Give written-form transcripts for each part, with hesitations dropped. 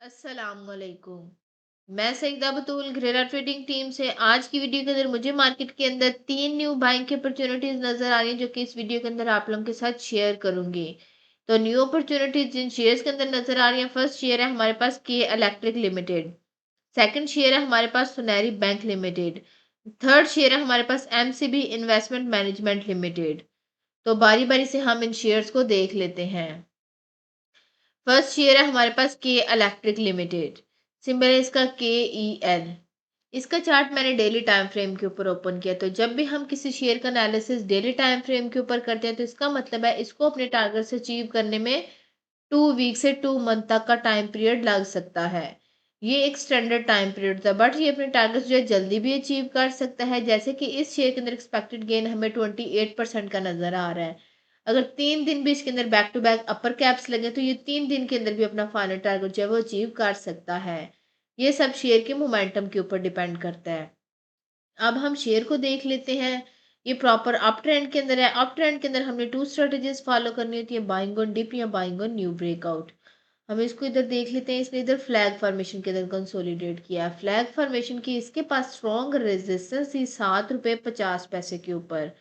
अस्सलामुअलैकुम। मैं सईदा बतूल घरेरा trading team से आज की वीडियो के अंदर मुझे मार्केट के अंदर 3 न्यू बाइंग की अपॉर्चुनिटीज नजर आ रही हैं जो कि इस वीडियो के अंदर आप लोगों के साथ शेयर करूंगी। तो न्यू अपॉर्चुनिटीज जिन शेयर्स के अंदर नजर आ रही हैं, फर्स्ट शेयर है हमारे पास के इलेक्ट्रिक लिमिटेड। सेकंड शेयर है हमारे पास सुनहरी बैंक लिमिटेड। थर्ड शेयर है हमारे पास एमसीबी इन्वेस्टमेंट मैनेजमेंट लिमिटेड। तो बारी बारी से हम इन शेयर्स को देख लेते हैं। फर्स्ट शेयर है हमारे पास के इलेक्ट्रिक लिमिटेड। सिंबल है इसका KEL। इसका चार्ट मैंने डेली टाइम फ्रेम के ऊपर ओपन किया। तो जब भी हम किसी शेयर का एनालिसिस डेली टाइम फ्रेम के ऊपर करते हैं तो इसका मतलब है इसको अपने टारगेट से अचीव करने में 2 वीक से 2 मंथ तक का टाइम पीरियड लग सकता है। ये एक स्टैंडर्ड टाइम पीरियड था, बट ये अपने टारगेट जो है जल्दी भी अचीव कर सकता है। जैसे कि इस शेयर के अंदर एक्सपेक्टेड गेन हमें 28% का नजर आ रहा है। अगर 3 दिन भी इसके अंदर back to back upper caps लगे तो ये 3 दिन के अंदर भी अपना फाइनल टारगेट जो है वो अचीव कर सकता है। ये सब शेयर के मोमेंटम के ऊपर डिपेंड करता है। अब हम शेयर को देख लेते हैं। ये प्रॉपर अप ट्रेंड के अंदर है। अप ट्रेंड के अंदर हमने 2 स्ट्रेटेजीज फॉलो करनी होती है, बाइंग ऑन डिप या बाइंग ऑन न्यू ब्रेकआउट। हम इसको इधर देख लेते हैं। इसने इधर फ्लैग फॉर्मेशन के अंदर कंसोलिडेट किया है। फ्लैग फॉर्मेशन की इसके पास स्ट्रॉन्ग रेजिस्टेंस थी ₹7.50 के ऊपर।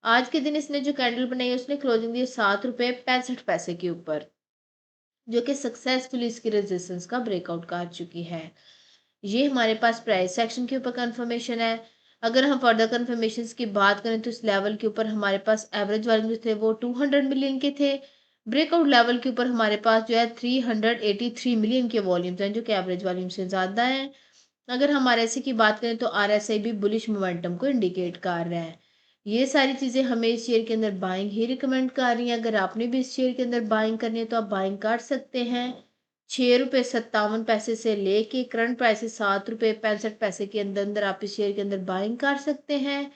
आज के दिन इसने जो कैंडल बनाई उसने क्लोजिंग दी ₹7.65 के ऊपर, जो कि सक्सेसफुली इसकी रेजिस्टेंस का ब्रेकआउट कर चुकी है। ये हमारे पास प्राइस सेक्शन के ऊपर कंफर्मेशन है। अगर हम फर्दर कंफर्मेशन की बात करें तो इस लेवल के ऊपर हमारे पास एवरेज वॉल्यूम जो थे वो 200 मिलियन के थे। ब्रेकआउट लेवल के ऊपर हमारे पास जो है 383 मिलियन के वॉल्यूम्स हैं, जो कि एवरेज वॉल्यूम से ज़्यादा हैं। अगर हम RSI की बात करें तो RSI भी बुलिश मोमेंटम को इंडिकेट कर रहा है। ये सारी चीज़ें हमें इस शेयर के अंदर बाइंग ही रिकमेंड कर रही हैं। अगर आपने भी इस शेयर के अंदर बाइंग करनी है तो आप बाइंग कर सकते हैं। ₹6.57 से लेके करंट प्राइस ₹7.65 के अंदर अंदर आप इस शेयर के अंदर बाइंग कर सकते हैं।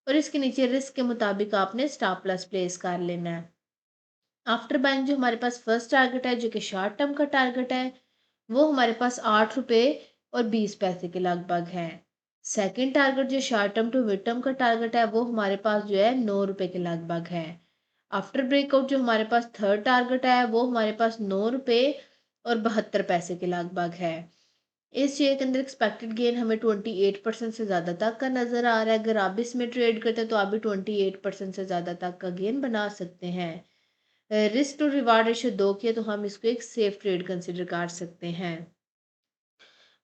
और इसके नीचे रिस्क के मुताबिक आपने स्टॉप लॉस प्लेस कर लेना है। आफ्टर बाइंग जो हमारे पास फर्स्ट टारगेट है, जो कि शॉर्ट टर्म का टारगेट है, वो हमारे पास ₹8.20 के लगभग है। सेकंड टारगेट जो short term to mid term का टारगेट है वो हमारे पास जो है ₹9 के लगभग है। आफ्टर ब्रेकआउट जो हमारे पास थर्ड टारगेट है वो हमारे पास ₹9.72 के लगभग है। इस शेयर के अंदर एक्सपेक्टेड गेन हमें 28% से ज़्यादा तक का नज़र आ रहा है। अगर आप भी इसमें ट्रेड करते हैं तो आप भी 28% से ज़्यादा तक का गेन बना सकते हैं। रिस्क टू रिवार्ड रेशियो 2 की है तो हम इसको एक सेफ ट्रेड कंसिडर कर सकते हैं।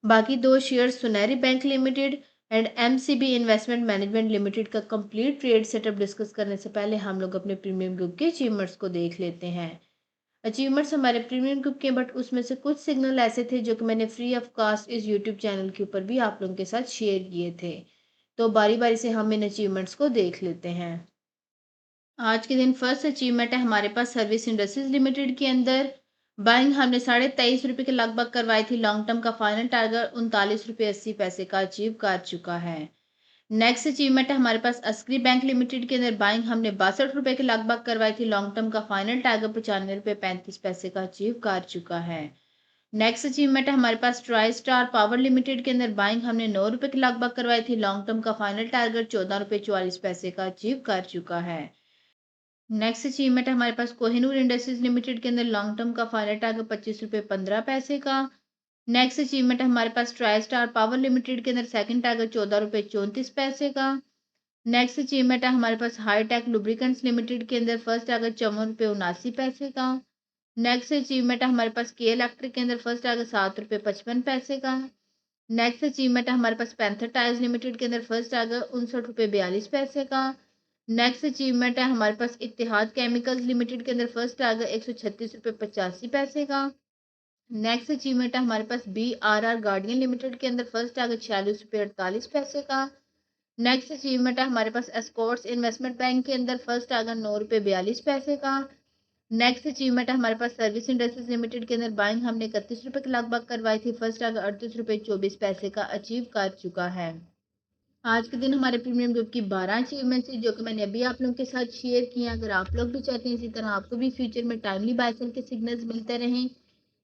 बाकी दो शेयर सुनहरी bank limited and MCB investment management limited का कंप्लीट ट्रेड सेटअप डिस्कस करने से पहले हम लोग अपने प्रीमियम ग्रुप के अचीवमेंट्स को देख लेते हैं। अचीवमेंट्स हमारे प्रीमियम ग्रुप के, बट उसमें से कुछ सिग्नल ऐसे थे जो कि मैंने फ्री ऑफ कास्ट इस यूट्यूब चैनल के ऊपर भी आप लोगों के साथ शेयर किए थे। तो बारी बारी से हम इन अचीवमेंट्स को देख लेते हैं। आज के दिन फर्स्ट अचीवमेंट है हमारे पास सर्विस इंडस्ट्रीज लिमिटेड के अंदर। बाइंग हमने ₹23.5 के लगभग करवाई थी। लॉन्ग टर्म का फाइनल टारगेट ₹39.80 का अचीव कर चुका है। नेक्स्ट अचीवमेंट है हमारे पास अस्करी बैंक लिमिटेड के अंदर। बाइंग हमने ₹62 के लगभग करवाई थी। लॉन्ग टर्म का फाइनल टारगेट ₹95.35 का अचीव कर चुका है। नेक्स्ट अचीवमेंट है हमारे पास ट्राई स्टार पावर लिमिटेड के अंदर। बाइंग हमने ₹9 के लगभग करवाई थी। लॉन्ग टर्म का फाइनल टारगेट ₹14.44 का अचीव कर चुका है। नेक्स्ट अचीवमेंट है हमारे पास कोहिनूर इंडस्ट्रीज लिमिटेड के अंदर। लॉन्ग टर्म का फाइनल टारगेट ₹25.15 का। नेक्स्ट अचीवमेंट है हमारे पास ट्राई स्टार पावर लिमिटेड के अंदर। सेकंड टारगेट ₹14.34 का। नेक्स्ट अचीवमेंट है हमारे पास हाईटेक लुब्रिकेंट्स लिमिटेड के अंदर। फर्स्ट टारगेट ₹54.79 का। नेक्स्ट अचीवमेंट है हमारे पास के इलेक्ट्रिक के अंदर। फर्स्ट टारगेट ₹7.55 का। नेक्स्ट अचीवमेंट है हमारे पास पैंथर टायर्स लिमिटेड के अंदर। फर्स्ट टारगेट ₹59.42 का। नेक्स्ट अचीवमेंट है हमारे पास इत्तेहाद केमिकल्स लिमिटेड के अंदर। फर्स्ट टारगेट ₹136.85 का। नेक्स्ट अचीवमेंट है हमारे पास BRR गार्डियन लिमिटेड के अंदर। फर्स्ट टारगेट ₹46.48 का। नेक्स्ट अचीवमेंट है हमारे पास एस्कॉर्ट्स इन्वेस्टमेंट बैंक के अंदर। फर्स्ट टारगेट ₹9.42 का। नेक्स्ट अचीवमेंट है हमारे पास सर्विस इंडस्ट्रीज लिमिटेड के अंदर। बाइंग हमने ₹31 के लगभग करवाई थी। फर्स्ट टारगेट ₹38.24 का अचीव कर चुका है। आज के दिन हमारे प्रीमियम ग्रुप की 12 अचीवमेंट्स थी जो कि मैंने अभी आप लोगों के साथ शेयर की हैं। अगर आप लोग भी चाहते हैं इसी तरह आपको भी फ्यूचर में टाइमली बाय सेल के सिग्नल्स मिलते रहें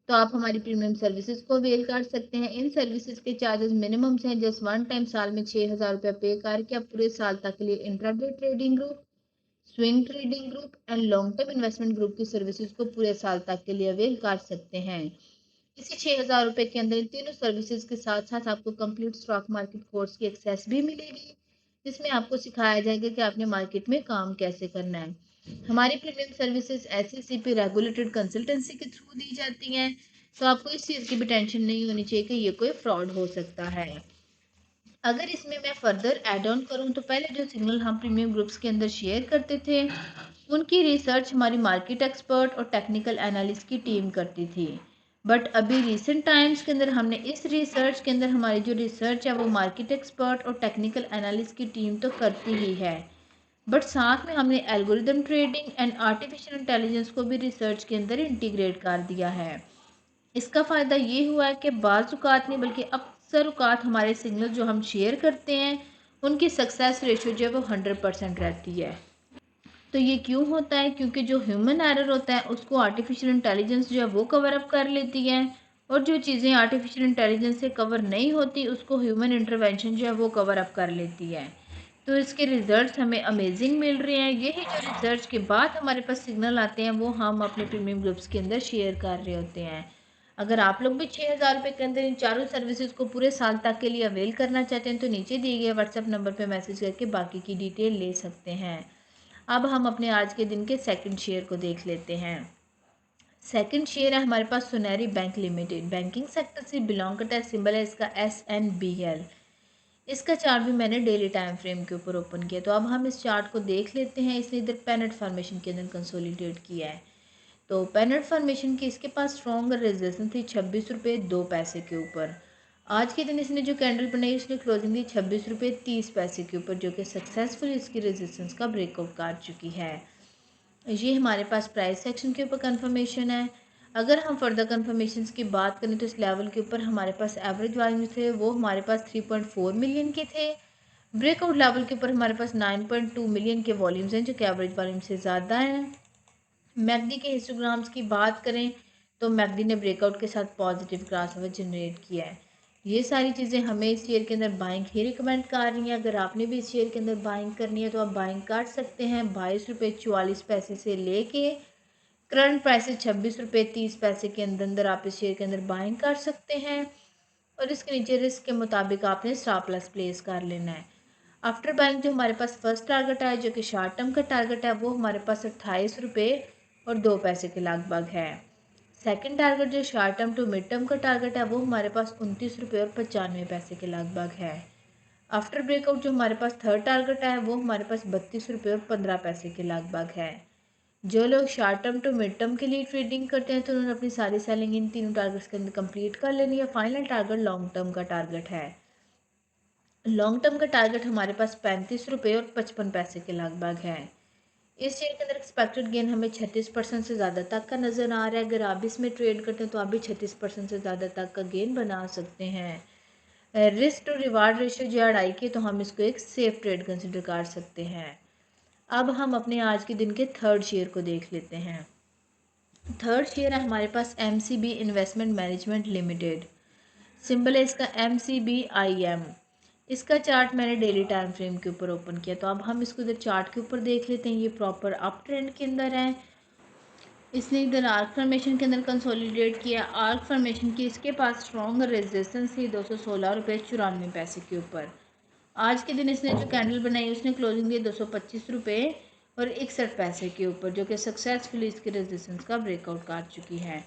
तो आप हमारी प्रीमियम सर्विसेज को अवेल कर सकते हैं। इन सर्विसेज के चार्जेस मिनिमम हैं। जस्ट वन टाइम साल में ₹6000 पे करके आप पूरे साल तक के लिए intraday trading group, swing trading group and long term investment group की सर्विसेज को पूरे साल तक के लिए अवेल कर सकते हैं। इसी 6,000 रुपये के अंदर इन तीनों सर्विसेज के साथ साथ आपको कंप्लीट स्टॉक मार्केट कोर्स की एक्सेस भी मिलेगी, जिसमें आपको सिखाया जाएगा कि आपने मार्केट में काम कैसे करना है। हमारी premium services SECP regulated consultancy के थ्रू दी जाती हैं, तो आपको इस चीज़ की भी टेंशन नहीं होनी चाहिए कि ये कोई फ्रॉड हो सकता है। अगर इसमें मैं फर्दर ऐड ऑन करूं तो पहले जो सिग्नल हम प्रीमियम ग्रुप्स के अंदर शेयर करते थे, उनकी रिसर्च हमारी मार्केट एक्सपर्ट और टेक्निकल एनालिस्ट की टीम करती थी। बट अभी रिसेंट टाइम्स के अंदर हमने इस रिसर्च के अंदर हमारी जो रिसर्च है वो मार्केट एक्सपर्ट और टेक्निकल एनालिस्ट की टीम तो करती ही है, बट साथ में हमने algorithm trading and artificial intelligence को भी रिसर्च के अंदर इंटीग्रेट कर दिया है। इसका फ़ायदा ये हुआ है कि बाज़ औक़ात नहीं बल्कि अक्सर औक़ात हमारे सिग्नल जो हम शेयर करते हैं उनकी सक्सेस रेशियो जो है वो 100% रहती है। तो ये क्यों होता है? क्योंकि जो ह्यूमन एरर होता है उसको आर्टिफिशियल इंटेलिजेंस जो है वो कवर अप कर लेती है, और जो चीज़ें आर्टिफिशियल इंटेलिजेंस से कवर नहीं होती उसको ह्यूमन इंटरवेंशन जो है वो कवर अप कर लेती है। तो इसके रिजल्ट्स हमें अमेजिंग मिल रहे हैं। यही जो रिसर्च के बाद हमारे पास सिग्नल आते हैं वो हम अपने प्रीमियम ग्रुप्स के अंदर शेयर कर रहे होते हैं। अगर आप लोग भी 6,000 रुपये के अंदर इन चारों सर्विसेज को पूरे साल तक के लिए अवेल करना चाहते हैं तो नीचे दिए गए व्हाट्सएप नंबर पर मैसेज करके बाकी की डिटेल ले सकते हैं। अब हम अपने आज के दिन के सेकंड शेयर को देख लेते हैं। सेकंड शेयर है हमारे पास सुनहरी बैंक लिमिटेड, बैंकिंग सेक्टर से बिलोंग करता है, सिंबल है इसका SNBL। इसका चार्ट भी मैंने डेली टाइम फ्रेम के ऊपर ओपन किया, तो अब हम इस चार्ट को देख लेते हैं। इसने इधर पैनट फॉर्मेशन के अंदर कंसोलिडेट किया है। तो पैनट फॉर्मेशन की इसके पास स्ट्रॉन्ग रेजिस्टेंस थी 26 रुपये 2 पैसे के ऊपर। आज के दिन इसने जो कैंडल बनाई उसने क्लोजिंग दी 26 रुपये 30 पैसे के ऊपर, जो कि सक्सेसफुली इसकी रेजिस्टेंस का ब्रेकआउट कर चुकी है। ये हमारे पास प्राइस सेक्शन के ऊपर कंफर्मेशन है। अगर हम फर्दर कंफर्मेशन की बात करें तो इस लेवल के ऊपर हमारे पास एवरेज वॉल्यूम थे वो हमारे पास 3.4 मिलियन के थे। ब्रेकआउट लेवल के ऊपर हमारे पास 9.2 मिलियन के वॉल्यूम्स हैं, जो कि एवरेज वॉल्यूम से ज़्यादा हैं। मैकडी के हिस्टोग्राम्स की बात करें तो मैकडी ने ब्रेकआउट के साथ पॉजिटिव क्रॉसओवर जनरेट किया है। ये सारी चीज़ें हमें इस शेयर के अंदर बाइंग ही रिकमेंड कर रही हैं। अगर आपने भी इस शेयर के अंदर बाइंग करनी है तो आप बाइंग कर सकते हैं 22 रुपये 44 पैसे से लेके करंट प्राइस 26 रुपये 30 पैसे के अंदर अंदर आप इस शेयर के अंदर बाइंग कर सकते हैं, और इसके नीचे रिस्क के मुताबिक आपने स्टॉप लॉस प्लेस कर लेना है। आफ्टर बाइंग जो हमारे पास फर्स्ट टारगेट है जो कि शॉर्ट टर्म का टारगेट है वो हमारे पास 28 रुपये और 2 पैसे के लगभग है। सेकंड टारगेट जो short term to mid term का टारगेट है वो हमारे पास 29 रुपये और 95 पैसे के लगभग है। आफ्टर ब्रेकआउट जो हमारे पास थर्ड टारगेट है वो हमारे पास 32 रुपये और 15 पैसे के लगभग है। जो लोग short term to mid term के लिए ट्रेडिंग करते हैं तो उन्होंने अपनी सारी सेलिंग इन तीनों टारगेट्स के अंदर कंप्लीट कर लेनी है। फाइनल टारगेट लॉन्ग टर्म का टारगेट है। लॉन्ग टर्म का टारगेट हमारे पास 35 रुपये और 55 पैसे के लगभग है। इस शेयर के अंदर एक्सपेक्टेड गेन हमें 36% से ज़्यादा तक का नज़र आ रहा है। अगर आप इसमें ट्रेड करते हैं तो आप भी 36% से ज़्यादा तक का गेन बना सकते हैं। रिस्क टू रिवार्ड रेशियो जो अढ़ाई के, तो हम इसको एक सेफ ट्रेड कंसिडर कर सकते हैं। अब हम अपने आज के दिन के थर्ड शेयर को देख लेते हैं। थर्ड शेयर है हमारे पास MCB investment management limited, symbol है इसका MCBIM। इसका चार्ट मैंने डेली टाइम फ्रेम के ऊपर ओपन किया, तो अब हम इसको इधर चार्ट के ऊपर देख लेते हैं। ये प्रॉपर अप ट्रेंड के अंदर है। इसने इधर आर्क फॉर्मेशन के अंदर कंसोलिडेट किया। आर्क फॉर्मेशन की इसके पास स्ट्रॉन्ग रेजिस्टेंस थी 216 रुपये 94 पैसे के ऊपर। आज के दिन इसने जो कैंडल बनाई उसने क्लोजिंग दी 225 रुपये और 61 पैसे के ऊपर, जो कि सक्सेसफुली इसके रेजिस्टेंस का ब्रेकआउट कर चुकी है।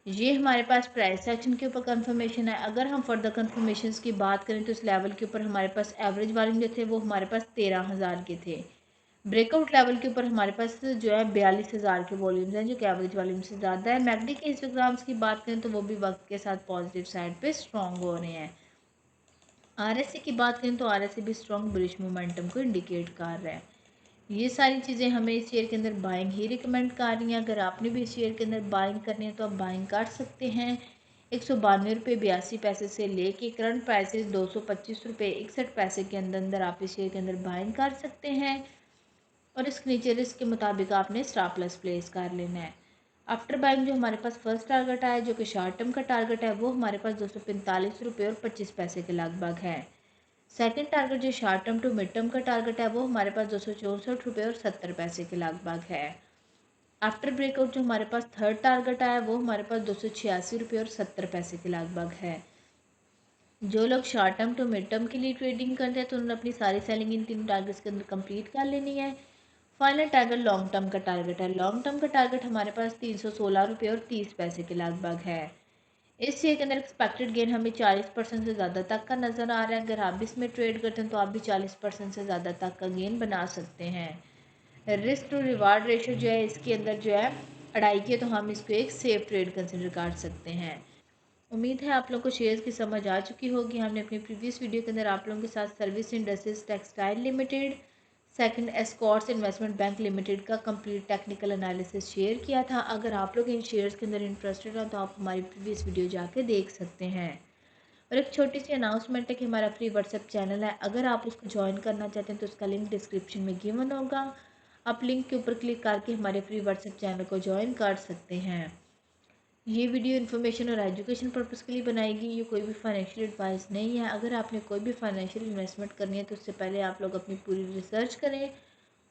ये हमारे पास प्राइस सेक्शन के ऊपर कंफर्मेशन है। अगर हम फर्दर कंफर्मेशन की बात करें तो इस लेवल के ऊपर हमारे पास एवरेज वॉल्यूम जो थे वो हमारे पास 13,000 के थे। ब्रेकआउट लेवल के ऊपर हमारे पास जो है 42,000 के वॉल्यूम्स हैं, जो कि एवरेज वॉल्यूम से ज़्यादा है। मैकडी के हिस्टोग्राम्स की बात करें तो वो भी वक्त के साथ पॉजिटिव साइड पे स्ट्रॉन्ग हो रहे हैं। RSI की बात करें तो RSI भी स्ट्रॉन्ग बुलिश मोमेंटम को इंडिकेट कर रहा है। ये सारी चीज़ें हमें इस शेयर के अंदर बाइंग ही रिकमेंड कर रही हैं। अगर आपने भी इस शेयर के अंदर बाइंग करनी है तो आप बाइंग कर सकते हैं 192 रुपये 82 पैसे से लेके करंट प्राइसेस 225 रुपये 61 पैसे के अंदर अंदर आप इस शेयर के अंदर बाइंग कर सकते हैं, और इसके नीचे रिस्क के मुताबिक आपने स्टॉप लॉस प्लेस कर लेना है। आफ्टर बाइंग जो हमारे पास फर्स्ट टारगेट है जो कि शॉर्ट टर्म का टारगेट है वो हमारे पास 245 रुपये और 25 पैसे के लगभग है। सेकंड टारगेट जो short term to mid term का टारगेट है वो हमारे पास 264 रुपये और 70 पैसे के लगभग है। आफ्टर ब्रेकआउट जो हमारे पास थर्ड टारगेट आया वो हमारे पास 286 रुपये और 70 पैसे के लगभग है। जो लोग short term to mid term के लिए ट्रेडिंग करते हैं तो उन्होंने अपनी सारी सेलिंग इन तीनों टारगेट्स के अंदर कंप्लीट कर लेनी है। फाइनल टारगेट लॉन्ग टर्म का टारगेट है। लॉन्ग टर्म का टारगेट हमारे पास 316 रुपये और 30 पैसे के लगभग है। इस शेयर के अंदर एक्सपेक्टेड गेन हमें 40% से ज़्यादा तक का नज़र आ रहा है। अगर आप इसमें ट्रेड करते हैं तो आप भी 40% से ज़्यादा तक का गेन बना सकते हैं। रिस्क टू रिवार्ड रेशो जो है इसके अंदर जो है 2.5 की, तो हम इसको एक सेफ ट्रेड कंसिडर कर सकते हैं। उम्मीद है आप लोगों को शेयर्स की समझ आ चुकी होगी। हमने अपनी प्रीवियस वीडियो के अंदर आप लोगों के साथ service industries textile limited, second Escorts investment bank limited का कंप्लीट टेक्निकल एनालिसिस शेयर किया था। अगर आप लोग इन शेयर्स के अंदर इंटरेस्टेड हैं तो आप हमारी प्रीवियस वीडियो जाके देख सकते हैं। और एक छोटी सी अनाउंसमेंट है कि हमारा फ्री व्हाट्सएप चैनल है, अगर आप उसको ज्वाइन करना चाहते हैं तो उसका लिंक डिस्क्रिप्शन में गिवन होगा। आप लिंक के ऊपर क्लिक करके हमारे फ्री व्हाट्सएप चैनल को ज्वाइन कर सकते हैं। ये वीडियो इन्फॉर्मेशन और एजुकेशन पर्पज़ के लिए बनाएगी, ये कोई भी फाइनेंशियल एडवाइस नहीं है। अगर आपने कोई भी फाइनेंशियल इन्वेस्टमेंट करनी है तो उससे पहले आप लोग अपनी पूरी रिसर्च करें,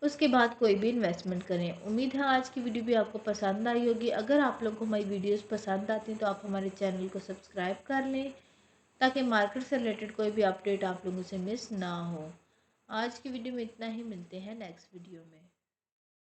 उसके बाद कोई भी इन्वेस्टमेंट करें। उम्मीद है आज की वीडियो भी आपको पसंद आई होगी। अगर आप लोगों को हमारी वीडियोस पसंद आती हैं तो आप हमारे चैनल को सब्सक्राइब कर लें ताकि मार्केट से रिलेटेड कोई भी अपडेट आप लोगों से मिस ना हो। आज की वीडियो में इतना ही, मिलते हैं नेक्स्ट वीडियो में।